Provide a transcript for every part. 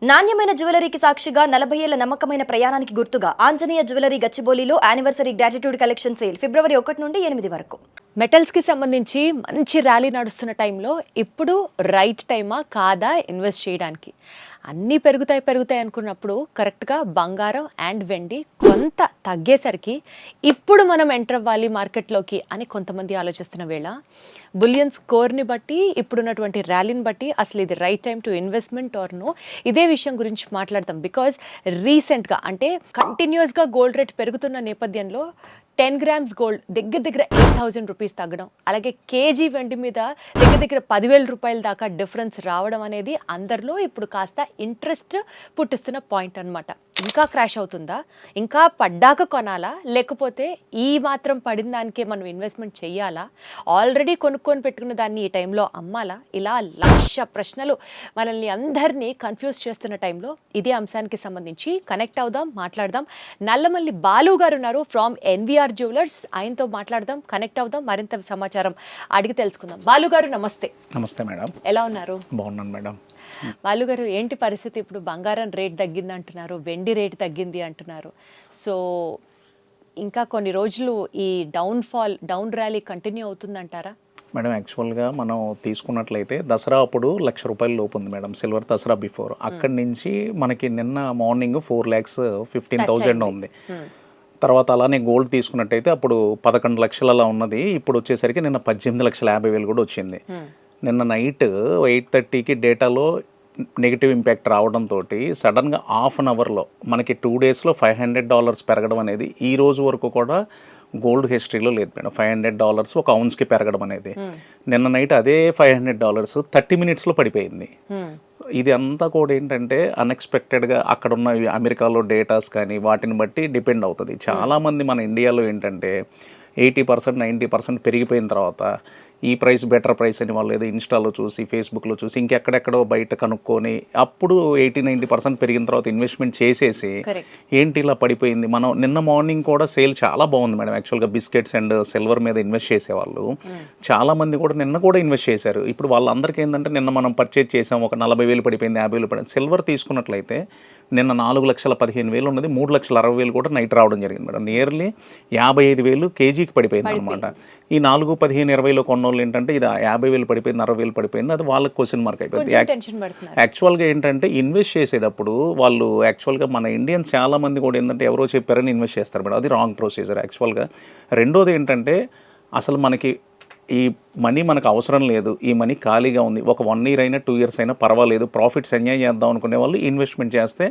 నాణ్యమైన జ్యువెలరీకి సాక్షిగా 40 ఏళ్ల నమ్మకమైన ప్రయాణానికి గుర్తుగా ఆంజనేయ జ్యువెలరీ గచ్చిబౌలిలో యానివర్సరీ గ్రాటిట్యూడ్ కలెక్షన్ సేల్ ఫిబ్రవరి 1 నుండి 8 వరకు. మెటల్స్కి సంబంధించి మంచి ర్యాలీ నడుస్తున్న టైంలో ఇప్పుడు రైట్ టైమా కాదా ఇన్వెస్ట్ చేయడానికి? అన్నీ పెరుగుతాయి అనుకున్నప్పుడు కరెక్ట్గా బంగారం అండ్ వెండి కొంత తగ్గేసరికి ఇప్పుడు మనం ఎంటర్ అవ్వాలి మార్కెట్లోకి అని కొంతమంది ఆలోచిస్తున్న వేళ బులియన్ స్కోర్ని బట్టి ఇప్పుడున్నటువంటి ర్యాలీని బట్టి అసలు ఇది right time to investment or no, ఇదే విషయం గురించి మాట్లాడతాం. బికాజ్ రీసెంట్గా అంటే కంటిన్యూస్గా గోల్డ్ రేట్ పెరుగుతున్న నేపథ్యంలో 10 grams గోల్డ్ దగ్గర 8,000 రూపీస్ తగ్గడం, అలాగే కేజీ వెండి మీద దగ్గర 10,000 రూపాయల దాకా డిఫరెన్స్ రావడం అనేది అందరిలో ఇప్పుడు కాస్త ఇంట్రెస్ట్ పుట్టిస్తున్న పాయింట్ అనమాట. ఇంకా క్రాష్ అవుతుందా, ఇంకా పడ్డాక కొనాలా, లేకపోతే ఈ మాత్రం పడిన దానికే మనం ఇన్వెస్ట్మెంట్ చేయాలా, ఆల్రెడీ కొనుక్కొని పెట్టుకున్న దాన్ని ఈ టైంలో అమ్మాలా? ఇలా లక్ష ప్రశ్నలు మనల్ని అందరినీ కన్ఫ్యూజ్ చేస్తున్న టైంలో ఇదే అంశానికి సంబంధించి కనెక్ట్ అవుదాం, మాట్లాడదాం. నల్లమల్లి బాలు గారు ఉన్నారు ఫ్రమ్ ఎన్వీఆర్ జ్యువెలర్స్. ఆయనతో మాట్లాడదాం, కనెక్ట్ అవుదాం, మరింత సమాచారం అడిగి తెలుసుకుందాం. బాలు గారు నమస్తే. నమస్తే మేడం, ఎలా ఉన్నారు? బాగున్నాను మేడం. బాలు గారు, ఏంటి పరిస్థితి? ఇప్పుడు బంగారం రేట్ తగ్గింది అంటున్నారు, వెండి రేట్ తగ్గింది అంటున్నారు. సో ఇంకా కొన్ని రోజులు ఈ డౌన్ ర్యాలీ కంటిన్యూ అవుతుందంటారా? మేడం, యాక్చువల్గా మనం తీసుకున్నట్లయితే దసరా అప్పుడు ₹1,00,000 లోపు ఉంది మేడం, సిల్వర్ దసరా బిఫోర్. అక్కడి నుంచి మనకి నిన్న మార్నింగ్ 4,15,000 ఉంది. తర్వాత అలానే గోల్డ్ తీసుకున్నట్టయితే అప్పుడు 11 లక్షలు అలా ఉన్నది, ఇప్పుడు వచ్చేసరికి నిన్న 18,50,000 కూడా వచ్చింది. నిన్న నైట్ 8:30కి డేటాలో నెగిటివ్ ఇంపాక్ట్ రావడంతో సడన్గా హాఫ్ అన్ అవర్లో మనకి 2 డేస్లో $500 పెరగడం అనేది ఈ రోజు వరకు కూడా గోల్డ్ హిస్టరీలో లేదు మేడం. $500 ఒక ఔన్స్కి పెరగడం అనేది. నిన్న నైట్ అదే $500 30 minutesలో పడిపోయింది. ఇది అంతా కూడా ఏంటంటే అన్ఎక్స్పెక్టెడ్గా అక్కడ ఉన్న అమెరికాలో డేటాస్ కానీ వాటిని బట్టి డిపెండ్ అవుతుంది. చాలామంది మన ఇండియాలో ఏంటంటే 80% 90% పెరిగిపోయిన తర్వాత ఈ ప్రైస్ బెటర్ ప్రైస్ అని వాళ్ళు ఏదో ఇన్స్టాలో చూసి ఫేస్బుక్లో చూసి ఇంకెక్కడెక్కడో బయట కనుక్కొని అప్పుడు 80-90% పెరిగిన తర్వాత ఇన్వెస్ట్మెంట్ చేసేసి ఏంటి ఇలా పడిపోయింది. మనం నిన్న మార్నింగ్ కూడా సేల్ చాలా బాగుంది మేడం. యాక్చువల్గా బిస్కెట్స్ అండ్ సిల్వర్ మీద ఇన్వెస్ట్ చేసేవాళ్ళు చాలామంది కూడా నిన్న కూడా ఇన్వెస్ట్ చేశారు. ఇప్పుడు వాళ్ళందరికీ ఏంటంటే నిన్న మనం పర్చేజ్ చేసాం, ఒక 40,000 పడిపోయింది, 50,000 పడింది. సిల్వర్ తీసుకున్నట్లయితే నిన్న 4,15,000 ఉన్నది, 3,60,000 కూడా నైట్ రావడం జరిగింది మేడం. నియర్లీ 55,000 కేజీకి పడిపోయింది అనమాట. ఈ 4, 15, 20లో కొన్న వాళ్ళు ఏంటంటే ఇది 50,000 పడిపోయింది, 60,000 పడిపోయింది, అది వాళ్ళకి క్వశ్చన్ మార్క్ అయిపోయింది. యాక్చువల్గా ఏంటంటే ఇన్వెస్ట్ చేసేటప్పుడు వాళ్ళు యాక్చువల్గా మన ఇండియన్స్ చాలా మంది కూడా ఏంటంటే ఎవరో చెప్పారని ఇన్వెస్ట్ చేస్తారు మేడం. అది రాంగ్ ప్రొసీజర్ యాక్చువల్గా. రెండోది ఏంటంటే అసలు మనకి ఈ మనీ మనకు అవసరం లేదు, ఈ మనీ ఖాళీగా ఉంది, ఒక 1 year అయినా 2 years అయినా పర్వాలేదు, ప్రాఫిట్స్ ఎంజాయ్ చేద్దాం అనుకునే వాళ్ళు ఇన్వెస్ట్మెంట్ చేస్తే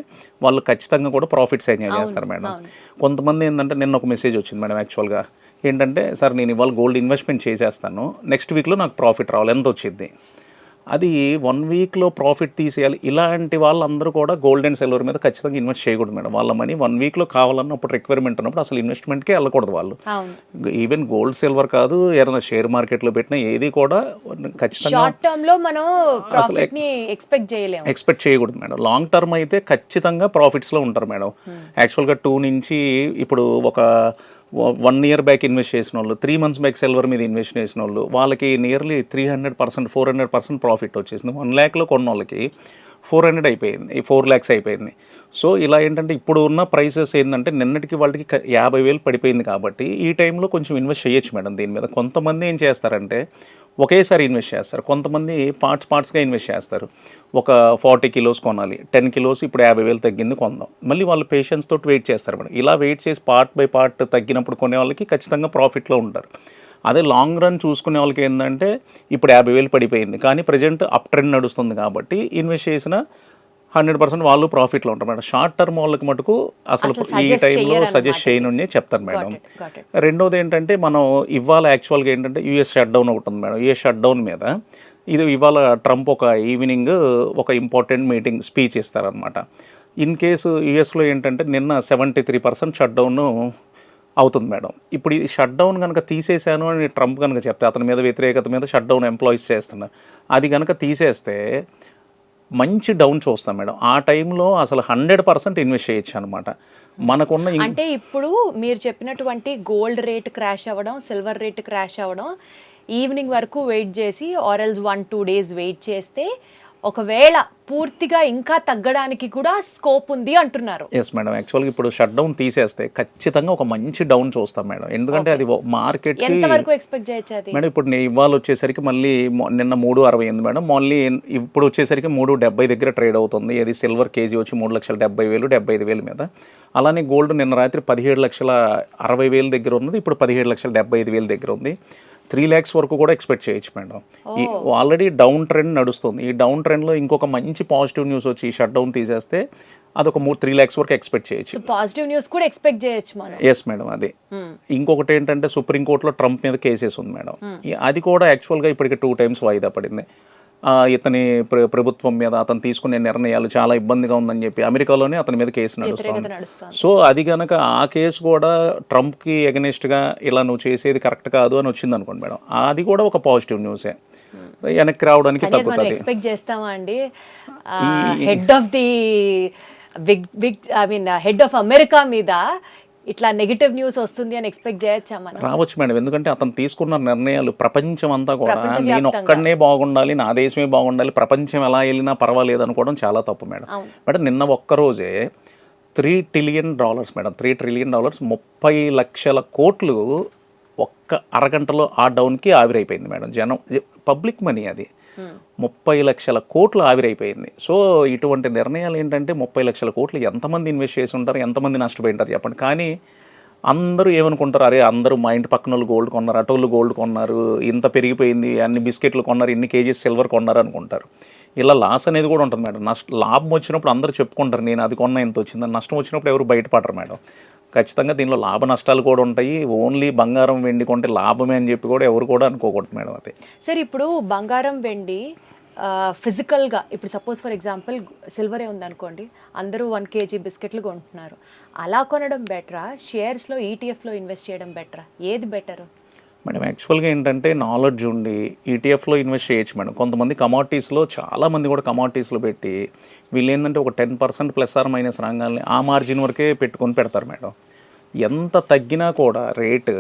వాళ్ళు ఖచ్చితంగా కూడా ప్రాఫిట్స్ ఎంజాయ్ చేస్తారు మేడం. కొంతమంది ఏంటంటే నిన్న ఒక మెసేజ్ వచ్చింది మేడం. యాక్చువల్గా ఏంటంటే సార్ నేను ఇవాళ గోల్డ్ ఇన్వెస్ట్మెంట్ చేసేస్తాను, నెక్స్ట్ వీక్లో నాకు ప్రాఫిట్ రావాలి, ఎంత వచ్చింది? అది 1 weekలో ప్రాఫిట్ తీసేయాలి. ఇలాంటి వాళ్ళందరూ కూడా గోల్డ్ అండ్ సిల్వర్ మీద ఖచ్చితంగా ఇన్వెస్ట్ చేయకూడదు మేడం. వాళ్ళ మనీ 1 weekలో కావాలన్నప్పుడు రిక్వైర్మెంట్ ఉన్నప్పుడు అసలు ఇన్వెస్ట్మెంట్కే వెళ్ళకూడదు వాళ్ళు. ఈవెన్ గోల్డ్ సిల్వర్ కాదు, ఏదైనా షేర్ మార్కెట్లో పెట్టినా ఏది కూడా ఖచ్చితంగా ఎక్స్పెక్ట్ చేయకూడదు మేడం. లాంగ్ టర్మ్ అయితే ఖచ్చితంగా ప్రాఫిట్స్లో ఉంటారు మేడం. యాక్చువల్గా 2 నుంచి ఇప్పుడు ఒక 1 year బ్యాక్ ఇన్వెస్ట్ చేసిన వాళ్ళు, 3 months బ్యాక్ సిల్వర్ మీద ఇన్వెస్ట్ చేసిన వాళ్ళు వాళ్ళకి నియర్లీ 300%, 400% ప్రాఫిట్ వచ్చేసింది. 1 lakhలో కొన్న వాళ్ళకి 400 అయిపోయింది, 4 lakhs అయిపోయింది. సో ఇలా ఏంటంటే ఇప్పుడు ఉన్న ప్రైసెస్ ఏంటంటే నిన్నటికి వాళ్ళకి 50,000 పడిపోయింది కాబట్టి ఈ టైంలో కొంచెం ఇన్వెస్ట్ చేయొచ్చు మేడం దీని మీద. కొంతమంది ఏం చేస్తారంటే ఒకేసారి ఇన్వెస్ట్ చేస్తారు, కొంతమంది పార్ట్స్గా ఇన్వెస్ట్ చేస్తారు. ఒక 40 kilos కొనాలి, 10 kilos ఇప్పుడు 50,000 తగ్గింది కొందాం, మళ్ళీ వాళ్ళు పేషెన్స్ తోటి వెయిట్ చేస్తారు మేడం. ఇలా వెయిట్ చేసి పార్ట్ బై పార్ట్ తగ్గినప్పుడు కొనే వాళ్ళకి ఖచ్చితంగా ప్రాఫిట్లో ఉంటారు. అదే లాంగ్ రన్ చూసుకునే వాళ్ళకి ఏంటంటే ఇప్పుడు 50,000 పడిపోయింది కానీ ప్రజెంట్ అప్ ట్రెండ్ నడుస్తుంది కాబట్టి ఇన్వెస్ట్ చేసిన 100% వాళ్ళు ప్రాఫిట్లో ఉంటారు మేడం. షార్ట్ టర్మ్ వాళ్ళకి మటుకు అసలు ఈ టైంలో సజెస్ట్ చేయను చెప్తారు మేడం. రెండోది ఏంటంటే మనం ఇవాళ యాక్చువల్గా ఏంటంటే యూఎస్ షట్ డౌన్ ఒకటి ఉంది మేడం. యూఎస్ షట్ డౌన్ మీద ఇది ఇవాళ ట్రంప్ ఒక ఈవినింగ్ ఒక ఇంపార్టెంట్ మీటింగ్ స్పీచ్ ఇస్తారనమాట. ఇన్ కేసు యూఎస్లో ఏంటంటే నిన్న 73% షట్ డౌన్ అవుతుంది మేడం. ఇప్పుడు ఈ షట్ డౌన్ కనుక తీసేశాను అని ట్రంప్ కనుక చెప్తే అతని మీద వ్యతిరేకత మీద షట్ డౌన్ ఎంప్లాయీస్ చేస్తున్నారు, అది కనుక తీసేస్తే మంచి డౌన్ చూస్తాం మేడం. ఆ టైంలో అసలు 100% ఇన్వెస్ట్ చేయొచ్చు అనమాట. మనకున్న అంటే ఇప్పుడు మీరు చెప్పినటువంటి గోల్డ్ రేట్ క్రాష్ అవ్వడం, సిల్వర్ రేట్ క్రాష్ అవ్వడం, ఈవినింగ్ వరకు వెయిట్ చేసి ఆర్ ఎల్స్ 1-2 days వెయిట్ చేస్తే ఒకవేళ పూర్తిగా ఇంకా తగ్గడానికి కూడా స్కోప్ ఉంది అంటున్నారు. ఎస్ మేడం, యాక్చువల్గా ఇప్పుడు షట్ డౌన్ తీసేస్తే ఖచ్చితంగా ఒక మంచి డౌన్ చూస్తాం మేడం. ఎందుకంటే అది మార్కెట్ ఎంత వరకు ఎక్స్పెక్ట్ చేయొచ్చు అది? మేడం ఇప్పుడు ఇవాళ వచ్చేసరికి మళ్ళీ నిన్న 3.68 మేడం, మళ్ళీ ఇప్పుడు వచ్చేసరికి 3.70 దగ్గర ట్రేడ్ అవుతుంది. అది సిల్వర్ కేజీ వచ్చి 3,70,000 75,000 మీద. అలానే గోల్డ్ నిన్న రాత్రి 17,60,000 దగ్గర ఉన్నది, ఇప్పుడు 17,75,000 దగ్గర ఉంది. 3 lakhs వరకు కూడా ఎక్స్పెక్ట్ చేయొచ్చు మేడం. ఈ ఆల్రెడీ డౌన్ ట్రెండ్ నడుస్తుంది. ఈ డౌన్ ట్రెండ్లో ఇంకొక మంచి పాజిటివ్ న్యూస్ వచ్చి ఈ షట్ డౌన్ తీసేస్తే అదొక 3 lakhs వరకు ఎక్స్పెక్ట్ చేయొచ్చు. పాజిటివ్ న్యూస్ కూడా ఎక్స్పెక్ట్ చేయొచ్చు మనం. ఎస్ మేడం, అది ఇంకొకటి ఏంటంటే సుప్రీంకోర్టులో ట్రంప్ మీద కేసెస్ ఉంది మేడం. అది కూడా యాక్చువల్గా ఇప్పటికి 2 times వాయిదా పడింది. ఇతని ప్రభుత్వం మీద అతను తీసుకునే నిర్ణయాలు చాలా ఇబ్బందిగా ఉందని చెప్పి అమెరికాలోనే అతని మీద కేసు నడుస్తుంది. సో అది కనుక ఆ కేసు కూడా ట్రంప్కి ఎగనెస్ట్గా ఇలా నువ్వు చేసేది కరెక్ట్ కాదు అని వచ్చింది అనుకోండి మేడం, అది కూడా ఒక పాజిటివ్ న్యూసే. వెనక్కి రావడానికి తగ్గుతుంది. ఎక్స్పెక్ట్ చేస్తామా అండి head of the head of America మీద ఇట్లా నెగటివ్ న్యూస్ వస్తుంది అని ఎక్స్పెక్ట్ చేయొచ్చా మనం? రావచ్చు మేడం, ఎందుకంటే అతను తీసుకున్న నిర్ణయాలు ప్రపంచం అంతా కూడా నేను ఒక్కడనే బాగుండాలి, నా దేశమే బాగుండాలి, ప్రపంచం ఎలా వెళ్ళినా పర్వాలేదు అనుకోవడం చాలా తప్పు మేడం. మేడం నిన్న ఒక్కరోజే $3 trillion మేడం, $3 trillion 30 లక్షల కోట్లు ఒక్క అరగంటలో ఆ డౌన్కి ఆవిరైపోయింది మేడం. జనం పబ్లిక్ మనీ అది 30 లక్షల కోట్లు ఆవిరైపోయింది. సో ఇటువంటి నిర్ణయాలు ఏంటంటే 30 లక్షల కోట్లు ఎంతమంది ఇన్వెస్ట్ చేసి ఉంటారు, ఎంతమంది నష్టపోయి ఉంటారు చెప్పండి. కానీ అందరూ ఏమనుకుంటారు, అరే అందరూ మా ఇంటి పక్కన వాళ్ళు గోల్డ్ కొన్నారు, అటోళ్ళు గోల్డ్ కొన్నారు, ఇంత పెరిగిపోయింది, అన్ని బిస్కెట్లు కొన్నారు, ఇన్ని కేజీస్ సిల్వర్ కొన్నారు అనుకుంటారు. ఇలా లాస్ అనేది కూడా ఉంటుంది మేడం. లాభం వచ్చినప్పుడు అందరూ చెప్పుకుంటారు నేను అది కొన్నా ఇంత వచ్చిందని. నష్టం వచ్చినప్పుడు ఎవరు బయటపడరు మేడం. ఖచ్చితంగా దీనిలో లాభ నష్టాలు కూడా ఉంటాయి. ఓన్లీ బంగారం వెండి కొంటే లాభమే అని చెప్పి కూడా ఎవరు కూడా అనుకోకూడదు మేడం. అది సరే, ఇప్పుడు బంగారం వెండి ఫిజికల్గా ఇప్పుడు సపోజ్ ఫర్ ఎగ్జాంపుల్ సిల్వరే ఉందనుకోండి, అందరూ 1 kg బిస్కెట్లు కొంటున్నారు. అలా కొనడం బెటరా, షేర్స్లో ఈటీఎఫ్లో ఇన్వెస్ట్ చేయడం బెటరా, ఏది బెటరు మేడం? యాక్చువల్గా ఏంటంటే నాలెడ్జ్ ఉండి ఈటీఎఫ్లో ఇన్వెస్ట్ చేయొచ్చు మేడం. కొంతమంది కమాడిటీస్లో చాలామంది కూడా కమాడిటీస్లో పెట్టి వీళ్ళు ఏంటంటే ఒక 10% ± రంగాల్ని ఆ మార్జిన్ వరకే పెట్టుకొని పెడతారు మేడం. ఎంత తగ్గినా కూడా రేటు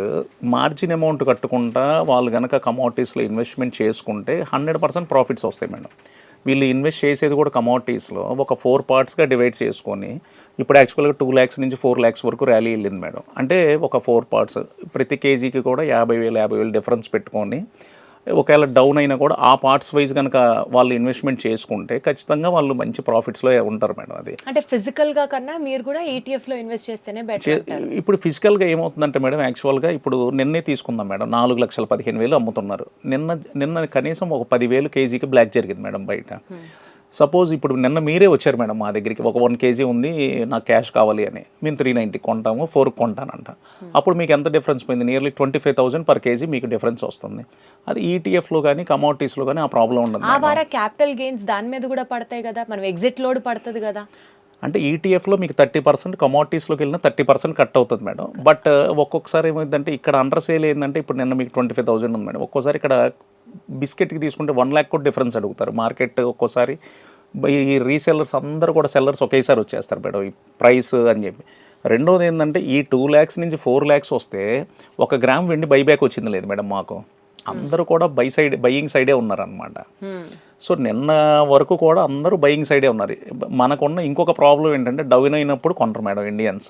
మార్జిన్ అమౌంట్ కట్టుకుంటా వాళ్ళు కనుక కమాడిటీస్లో ఇన్వెస్ట్మెంట్ చేసుకుంటే 100% ప్రాఫిట్స్ వస్తాయి మేడం. వీళ్ళు ఇన్వెస్ట్ చేసేది కూడా కమాడిటీస్లో ఒక 4 partsగా డివైడ్ చేసుకొని ఇప్పుడు యాక్చువల్గా 2 lakhs నుంచి 4 lakhs వరకు ర్యాలీ వెళ్ళింది మేడం. అంటే ఒక 4 parts ప్రతి కేజీకి కూడా 50,000 డిఫరెన్స్ పెట్టుకొని ఒకవేళ డౌన్ అయినా కూడా ఆ పార్ట్స్ వైజ్ కనుక వాళ్ళు ఇన్వెస్ట్మెంట్ చేసుకుంటే ఖచ్చితంగా వాళ్ళు మంచి ప్రాఫిట్స్లో ఉంటారు మేడం. అది అంటే ఫిజికల్గా కన్నా మీరు కూడా ఈటీఎఫ్లో ఇన్వెస్ట్ చేస్తేనే బెటర్. ఇప్పుడు ఫిజికల్గా ఏమవుతుందంటే మేడం, యాక్చువల్గా ఇప్పుడు నిన్నే తీసుకుందాం మేడం, 4,15,000 అమ్ముతున్నారు. నిన్న కనీసం ఒక 10,000 కేజీకి బ్లాక్ జరిగింది మేడం బయట. సపోజ్ ఇప్పుడు నిన్న మీరే వచ్చారు మేడం మా దగ్గరికి, ఒక 1 kg ఉంది నాకు క్యాష్ కావాలి అని, మేము 390 కొంటాము, 4 కొంటానంట. అప్పుడు మీకు ఎంత డిఫరెన్స్ పోయింది? నియర్లీ 25,000 per kg మీకు డిఫరెన్స్ వస్తుంది. అది ఈటీఎఫ్లో కానీ కమోడిటీస్లో కానీ ఆ ప్రాబ్లం ఉండదు. ఆ వార క్యాపిటల్ గెయిన్స్ దాని మీద కూడా పడతాయి కదా, మనం ఎగ్జిట్ లోడ్ పడుతుంది కదా. అంటే ఈటీఎఫ్లో మీకు 30%, కమోడిటీస్లోకి వెళ్ళినా 30% కట్ అవుతుంది మేడం. బట్ ఒక్కొక్కసారి ఏమైందంటే ఇక్కడ అండర్ సేల్ ఏంటంటే ఇప్పుడు నిన్న మీకు 25,000 ఉంది మేడం, ఒక్కోసారి ఇక్కడ బిస్కెట్కి తీసుకుంటే 1 lakh కూడా డిఫరెన్స్ అడుగుతారు మార్కెట్. ఒక్కోసారి ఈ రీసెల్లర్స్ అందరూ కూడా సెల్లర్స్ ఒకేసారి వచ్చేస్తారు మేడం ఈ ప్రైస్ అని చెప్పి. రెండోది ఏంటంటే ఈ 2 lakhs నుంచి 4 lakhs వస్తే 1 గ్రామ్ వెండి బైబ్యాక్ వచ్చింది లేదు మేడం మాకు. అందరూ కూడా బయింగ్ సైడే ఉన్నారనమాట. సో నిన్న వరకు కూడా అందరూ బయింగ్ సైడే ఉన్నారు. మనకున్న ఇంకొక ప్రాబ్లం ఏంటంటే డౌన్ అయినప్పుడు కొంటారు మేడం ఇండియన్స్.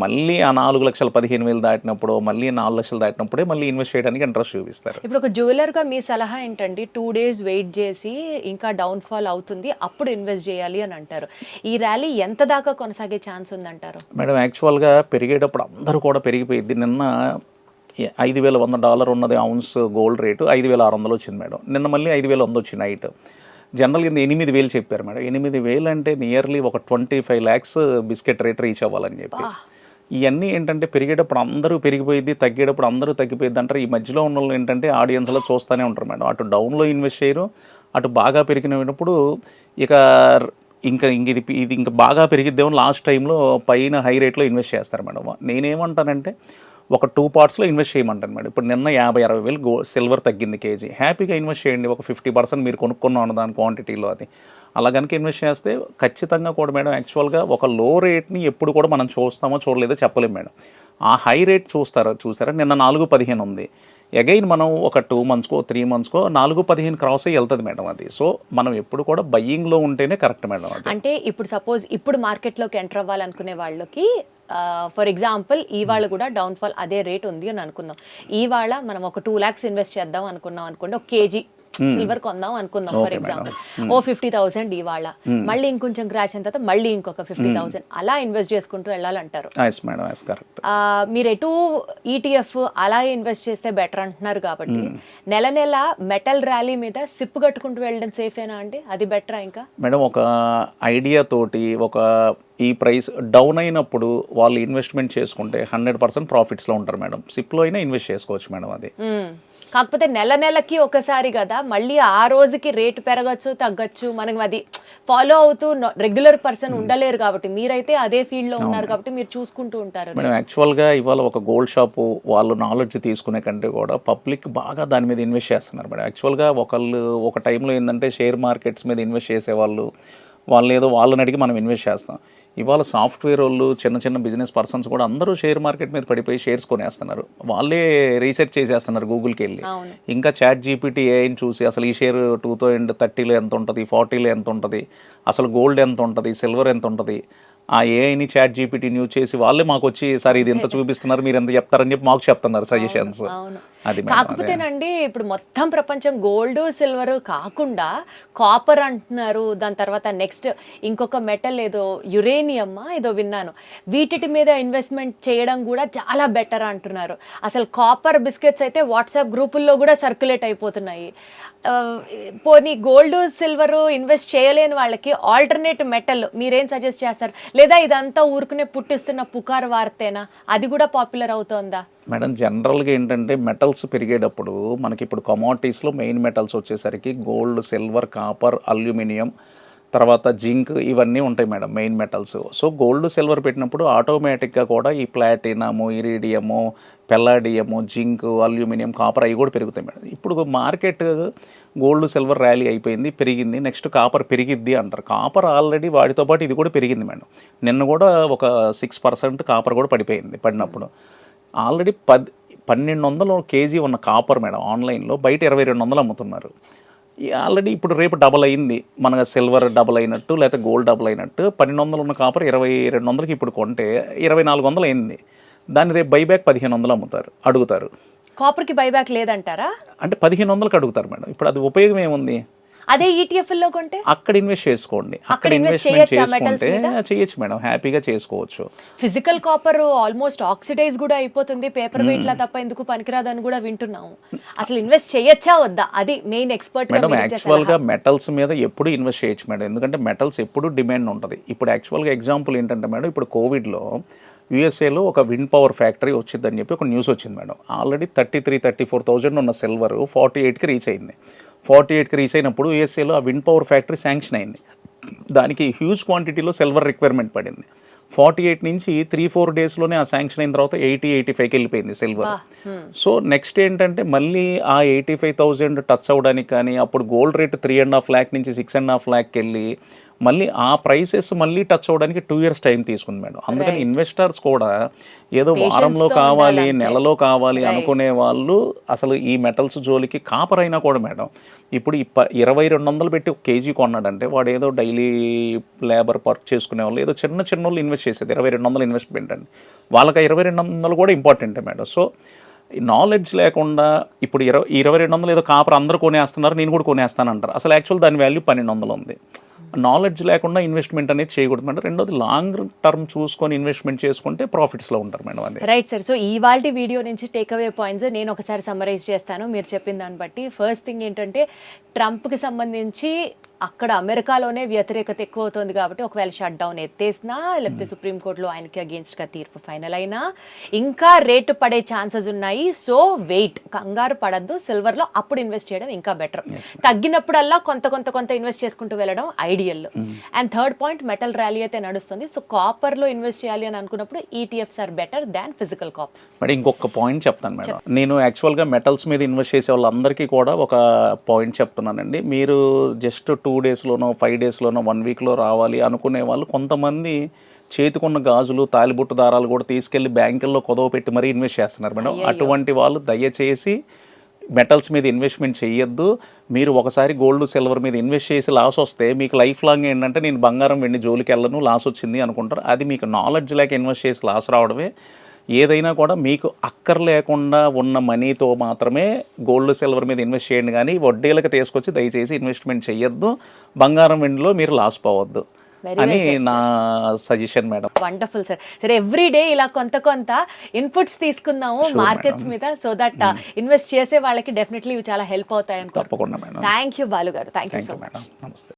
మళ్ళీ ఆ 4,15,000 దాటినప్పుడు, మళ్ళీ 4 లక్షలు దాటినప్పుడే మళ్ళీ ఇన్వెస్ట్ చేయడానికి ఇంట్రెస్ట్ చూపిస్తారు. ఇప్పుడు ఒక జ్యువెలర్గా మీ సలహా ఏంటంటే 2 days వెయిట్ చేసి ఇంకా డౌన్ఫాల్ అవుతుంది అప్పుడు ఇన్వెస్ట్ చేయాలి అని అంటారు. ఈ ర్యాలీ ఎంత దాకా కొనసాగే ఛాన్స్ ఉందంటారు మేడం? యాక్చువల్గా పెరిగేటప్పుడు అందరూ కూడా పెరిగిపోయింది. నిన్న $5,100 ఉన్నది ఔన్స్ గోల్డ్ రేటు 5,600 వచ్చింది మేడం. నిన్న మళ్ళీ 5,100 వచ్చింది నైట్. జనరల్గా 8,000 చెప్పారు మేడం. 8,000 అంటే నియర్లీ ఒక 25 lakhs బిస్కెట్ రేట్ రీచ్ అవ్వాలని చెప్పి. ఇవన్నీ ఏంటంటే పెరిగేటప్పుడు అందరూ పెరిగిపోయింది, తగ్గేటప్పుడు అందరూ తగ్గిపోయింది అంటారు. ఈ మధ్యలో ఉన్న వాళ్ళు ఏంటంటే ఆడియన్స్లో చూస్తూనే ఉంటారు మేడం. అటు డౌన్లో ఇన్వెస్ట్ చేయరు, అటు బాగా పెరిగినప్పుడు ఇంకా ఇది ఇంకా బాగా పెరిగిద్దేమో లాస్ట్ టైంలో పైన హై రేట్లో ఇన్వెస్ట్ చేస్తారు మేడం. నేనేమంటానంటే ఒక 2 partsలో ఇన్వెస్ట్ చేయమంటాను మేడం. ఇప్పుడు నిన్న 50,000-60,000 సిల్వర్ తగ్గింది కేజీ, హ్యాపీగా ఇన్వెస్ట్ చేయండి. ఒక 50% మీరు కొనుక్కున్నాను దాని క్వాంటిటీలో. అది అలా కనుక ఇన్వెస్ట్ చేస్తే ఖచ్చితంగా కూడా మేడం యాక్చువల్గా ఒక లో రేట్ని ఎప్పుడు కూడా మనం చూస్తామో చూడలేదో చెప్పలేము మేడం. ఆ హై రేట్ చూసారా? నిన్న 4,15 ఉంది, అగైన్ మనం ఒక 2 monthsకో 3 monthsకో 4-15 క్రాస్ అయ్యి వెళ్తుంది మేడం అది. సో మనం ఎప్పుడు కూడా బయ్యింగ్లో ఉంటేనే కరెక్ట్ మేడం అది. అంటే ఇప్పుడు సపోజ్ ఇప్పుడు మార్కెట్లోకి ఎంటర్ అవ్వాలనుకునే వాళ్ళకి ఫర్ ఎగ్జాంపుల్ ఇవాళ కూడా డౌన్ఫాల్ అదే రేట్ ఉంది అని అనుకుందాం. ఇవాళ మనం ఒక 2 lakhs ఇన్వెస్ట్ చేద్దాం అనుకున్నాం అనుకోండి, ఒక కేజీ సిల్వర్ కొందాం అనుకుందాం ఫర్ ఎగ్జాంపుల్, ఓ 50,000 ఇవాళ, మళ్ళీ ఇంకొంచెం క్రాష్ అయిన తర్వాత మళ్ళీ ఇంకొక 50,000 అలా ఇన్వెస్ట్ చేసుకుంటూ వెళ్ళాలంటారు. మీరు ఎటు ఈటీఎఫ్ అలా ఇన్వెస్ట్ చేస్తే బెటర్ అంటున్నారు కాబట్టి నెల నెల మెటల్ ర్యాలీ మీద సిప్ కట్టుకుంటూ వెళ్ళడం సేఫేనా అండి? అది బెటరా? ఇంకా మేడం ఒక ఐడియా తోటి ఒక ఈ ప్రైస్ డౌన్ అయినప్పుడు వాళ్ళు ఇన్వెస్ట్మెంట్ చేసుకుంటే 100% ప్రాఫిట్స్లో ఉంటారు మేడం. సిప్లో అయినా ఇన్వెస్ట్ చేసుకోవచ్చు మేడం అది. కాకపోతే నెల నెలకి ఒకసారి కదా, మళ్ళీ ఆ రోజుకి రేటు పెరగచ్చు తగ్గచ్చు, మనం అది ఫాలో అవుతూ రెగ్యులర్ పర్సన్ ఉండలేరు కాబట్టి, మీరైతే అదే ఫీల్డ్ లో ఉన్నారు కాబట్టి మీరు చూసుకుంటూ ఉంటారు. మేడం యాక్చువల్గా ఇవాళ ఒక గోల్డ్ షాపు వాళ్ళు నాలెడ్జ్ తీసుకునే కంటే కూడా పబ్లిక్ బాగా దాని మీద ఇన్వెస్ట్ చేస్తున్నారు మేడం. యాక్చువల్గా ఒక టైంలో ఏంటంటే షేర్ మార్కెట్స్ మీద ఇన్వెస్ట్ చేసేవాళ్ళు, వాళ్ళు ఏదో వాళ్ళని అడిగి మనం ఇన్వెస్ట్ చేస్తాం. ఇవాళ సాఫ్ట్వేర్ వాళ్ళు, చిన్న చిన్న బిజినెస్ పర్సన్స్ కూడా అందరూ షేర్ మార్కెట్ మీద పడిపోయి షేర్స్ కొనేస్తున్నారు. వాళ్ళే రీసెర్చ్ చేసేస్తున్నారు గూగుల్కి వెళ్ళి. ఇంకా చాట్ జీపీటీ ఏఐని చూసి అసలు ఈ షేర్ 2030లో ఎంత ఉంటుంది, 40లో ఎంత ఉంటుంది, అసలు గోల్డ్ ఎంత ఉంటుంది, సిల్వర్ ఎంత ఉంటుంది, ఆ ఏఐని చాట్ జీపీటీని యూజ్ చేసి వాళ్ళే మాకు వచ్చి సార్ ఇది ఎంత చూపిస్తున్నారు, మీరు ఎంత చెప్తారని చెప్పి మాకు చెప్తున్నారు సజెషన్స్. అది కాకపోతేనండి ఇప్పుడు మొత్తం ప్రపంచం గోల్డ్ సిల్వర్ కాకుండా కాపర్ అంటున్నారు, దాని తర్వాత నెక్స్ట్ ఇంకొక మెటల్ ఏదో యురేనియం ఏదో విన్నాను, వీటి మీద ఇన్వెస్ట్మెంట్ చేయడం కూడా చాలా బెటర్ అంటున్నారు. అసలు కాపర్ బిస్కెట్స్ అయితే వాట్సాప్ గ్రూపుల్లో కూడా సర్క్యులేట్ అయిపోతున్నాయి. పోనీ గోల్డ్ సిల్వర్ ఇన్వెస్ట్ చేయలేని వాళ్ళకి ఆల్టర్నేట్ మెటల్ మీరేం సజెస్ట్ చేస్తారు? లేదా ఇదంతా ఊరుకునే పుట్టిస్తున్న పుకారు వార్తేనా? అది కూడా పాపులర్ అవుతోందా? మేడం జనరల్గా ఏంటంటే మెటల్స్ పెరిగేటప్పుడు మనకి ఇప్పుడు కమోడిటీస్లో మెయిన్ మెటల్స్ వచ్చేసరికి గోల్డ్, సిల్వర్, కాపర్, అల్యూమినియం, తర్వాత జింక్, ఇవన్నీ ఉంటాయి madam main metals. So gold, silver పెట్టినప్పుడు ఆటోమేటిక్గా కూడా ఈ ప్లాటినము, ఇరీడియము, పెల్లాడియము, జింక్, అల్యూమినియం, కాపర్ అవి కూడా పెరుగుతాయి మేడం. ఇప్పుడు మార్కెట్ గోల్డ్, సిల్వర్ ర్యాలీ అయిపోయింది, పెరిగింది, నెక్స్ట్ కాపర్ పెరిగిద్ది అంటారు. కాపర్ ఆల్రెడీ వాటితో పాటు ఇది కూడా పెరిగింది మేడం. నిన్న కూడా ఒక 6% కాపర్ కూడా పడినప్పుడు ఆల్రెడీ 1200 కేజీ ఉన్న కాపర్ మేడం ఆన్లైన్లో బయట 2200 అమ్ముతున్నారు. ఆల్రెడీ ఇప్పుడు రేపు డబల్ అయింది, మన సిల్వర్ డబల్ అయినట్టు లేకపోతే గోల్డ్ డబల్ అయినట్టు. 1200 ఉన్న కాపర్ 2200కి ఇప్పుడు కొంటే 2400 అయింది. దాన్ని రేపు బైబ్యాక్ 1500 అడుగుతారు. కాపర్కి బైబ్యాక్ లేదంటారా? అంటే 1500కి అడుగుతారు మేడం. ఇప్పుడు అది ఉపయోగం ఏముంది? అదే ఈటీఎఫ్ లో కొంటే అక్కడ ఇన్వెస్ట్ చేసుకోండి, అక్కడ ఇన్వెస్ట్మెంట్ చేసుకుంటే చేయొచ్చు మేడం, హ్యాపీగా చేసుకోవచ్చు. ఫిజికల్ కాపర్ ఆల్మోస్ట్ ఆక్సిడైజ్ కూడా అయిపోతుంది, పేపర్ వెయిట్ లా తప్ప ఎందుకు పనికిరాదని కూడా వింటున్నాము. అసలు ఇన్వెస్ట్ చేయొచ్చా వద్దా? అది మెయిన్ ఎక్స్పర్ట్ మేడం. యాక్చువల్ గా మెటల్స్ మీద ఎప్పుడు ఇన్వెస్ట్ చేయొచ్చు మేడం, ఎందుకంటే మెటల్స్ ఎప్పుడు డిమాండ్ ఉంటుంది. ఇప్పుడు యాక్చువల్గా ఎగ్జాంపుల్ ఏంటంటే మేడం, ఇప్పుడు కోవిడ్లో యూఎస్ఏలో ఒక విండ్ పవర్ ఫ్యాక్టరీ వచ్చిందని చెప్పి ఒక న్యూస్ వచ్చింది మేడం. ఆల్రెడీ 34,000 ఉన్న సిల్వర్ 48కి రీచ్ అయింది. 48కి రీచ్ అయినప్పుడు యూఎస్ఏలో ఆ విండ్ పవర్ ఫ్యాక్టరీ శాంక్షన్ అయింది. దానికి హ్యూజ్ క్వాంటిటీలో సిల్వర్ రిక్వైర్మెంట్ పడింది. 48 నుంచి 3-4 డేస్లోనే ఆ శాంక్షన్ అయిన తర్వాత 80-85కి వెళ్ళిపోయింది సిల్వర్. సో నెక్స్ట్ ఏంటంటే మళ్ళీ ఆ 85,000 టచ్ అవ్వడానికి కానీ, అప్పుడు గోల్డ్ రేట్ 3.5 lakh నుంచి 6.5 lakకి వెళ్ళి మళ్ళీ ఆ ప్రైసెస్ మళ్ళీ టచ్ అవ్వడానికి 2 years టైం తీసుకుంది మేడం. అందుకని ఇన్వెస్టర్స్ కూడా ఏదో వారంలో కావాలి, నెలలో కావాలి అనుకునే వాళ్ళు అసలు ఈ మెటల్స్ జోలికి, కాపర్ అయినా కూడా మేడం ఇప్పుడు 2200 పెట్టి ఒక కేజీ కొన్నాడంటే వాడు ఏదో డైలీ లేబర్ వర్క్ చేసుకునే వాళ్ళు, ఏదో చిన్న వాళ్ళు ఇన్వెస్ట్ చేసేది 2200 ఇన్వెస్ట్మెంట్ అండి, వాళ్ళకి 2200 కూడా ఇంపార్టెంటే మేడం. సో నాలెడ్జ్ లేకుండా ఇప్పుడు 2200 ఏదో కాపర్ అందరూ కొనేస్తున్నారు, నేను కూడా కొనేస్తాను అంటారు. అసలు యాక్చువల్ దాని వాల్యూ 1200 ఉంది. నాలెడ్జ్ లేకుండా ఇన్వెస్ట్మెంట్ అనేది చేయకూడదు మేడం. రెండోది లాంగ్ టర్మ్ చూసుకొని ఇన్వెస్ట్మెంట్ చేసుకుంటే ప్రాఫిట్స్లో ఉంటారు మేడం. అది రైట్ సార్. సో ఇవాల్టి వీడియో నుంచి టేక్అవే పాయింట్స్ నేను ఒకసారి సమ్మరైజ్ చేస్తాను మీరు చెప్పిన దాన్ని బట్టి. ఫస్ట్ థింగ్ ఏంటంటే ట్రంప్కి సంబంధించి అక్కడ అమెరికాలోనే వ్యతిరేకత ఎక్కువ అవుతుంది కాబట్టి ఒకవేళ షట్ డౌన్ ఎత్తేసినా, లేకపోతే సుప్రీంకోర్టులో ఆయనకి అగేన్స్ట్గా తీర్పు ఫైనల్ అయినా ఇంకా రేటు పడే ఛాన్సెస్ ఉన్నాయి. సో వెయిట్, కంగారు పడద్దు, సిల్వర్లో అప్పుడు ఇన్వెస్ట్ చేయడం ఇంకా బెటర్. తగ్గినప్పుడల్లా కొంత ఇన్వెస్ట్ చేసుకుంటూ వెళ్ళడం ideal. And third point, metal rally అయితే నడుస్తుంది. సో కాపర్లో ఇన్వెస్ట్ చేయాలి అని అనుకున్నప్పుడు ETFs are better than physical copper. Madam ఇంకొక పాయింట్ చెప్తాను మేడం. నేను యాక్చువల్గా మెటల్స్ మీద ఇన్వెస్ట్ చేసే వాళ్ళందరికీ కూడా ఒక పాయింట్ చెప్తున్నానండి. మీరు జస్ట్ 2 daysలోనో 5 daysలోనో 1 weekలో రావాలి అనుకునే వాళ్ళు కొంతమంది చేతికున్న గాజులు తాలిబొట్టు దారాలు కూడా తీసుకెళ్లి బ్యాంకుల్లో కుదవ పెట్టి మరీ ఇన్వెస్ట్ చేస్తున్నారు మేడం. అటువంటి వాళ్ళు దయచేసి మెటల్స్ మీద ఇన్వెస్ట్మెంట్ చేయొద్దు. మీరు ఒకసారి గోల్డ్ సిల్వర్ మీద ఇన్వెస్ట్ చేసి లాస్ వస్తే మీకు లైఫ్ లాంగ్ ఏంటంటే నేను బంగారం వెండి జోలికి వెళ్ళను లాస్ వచ్చింది అనుకుంటారు. అది మీకు నాలెడ్జ్ లేక ఇన్వెస్ట్ చేసి లాస్ రావడమే. ఏదైనా కూడా మీకు అక్కర్ లేకుండా ఉన్న మనీతో మాత్రమే గోల్డ్ సిల్వర్ మీద ఇన్వెస్ట్ చేయండి, కానీ వడ్డీలకు తీసుకొచ్చి దయచేసి ఇన్వెస్ట్మెంట్ చేయొద్దు. బంగారం వెండిలో మీరు లాస్ పోవద్దు అని నా సజెషన్ మేడం. Wonderful sir. సరే ఎవ్రీ డే ఇలా కొంత కొంత ఇన్పుట్స్ తీసుకుందాము మార్కెట్స్ మీద, సో దట్ ఇన్వెస్ట్ చేసే వాళ్ళకి డెఫినెట్లీ ఇవి చాలా హెల్ప్ అవుతాయి అనుకో. తప్పకుండా మేడం. థ్యాంక్ యూ బాలు గారు. Thank you so much. నమస్తే.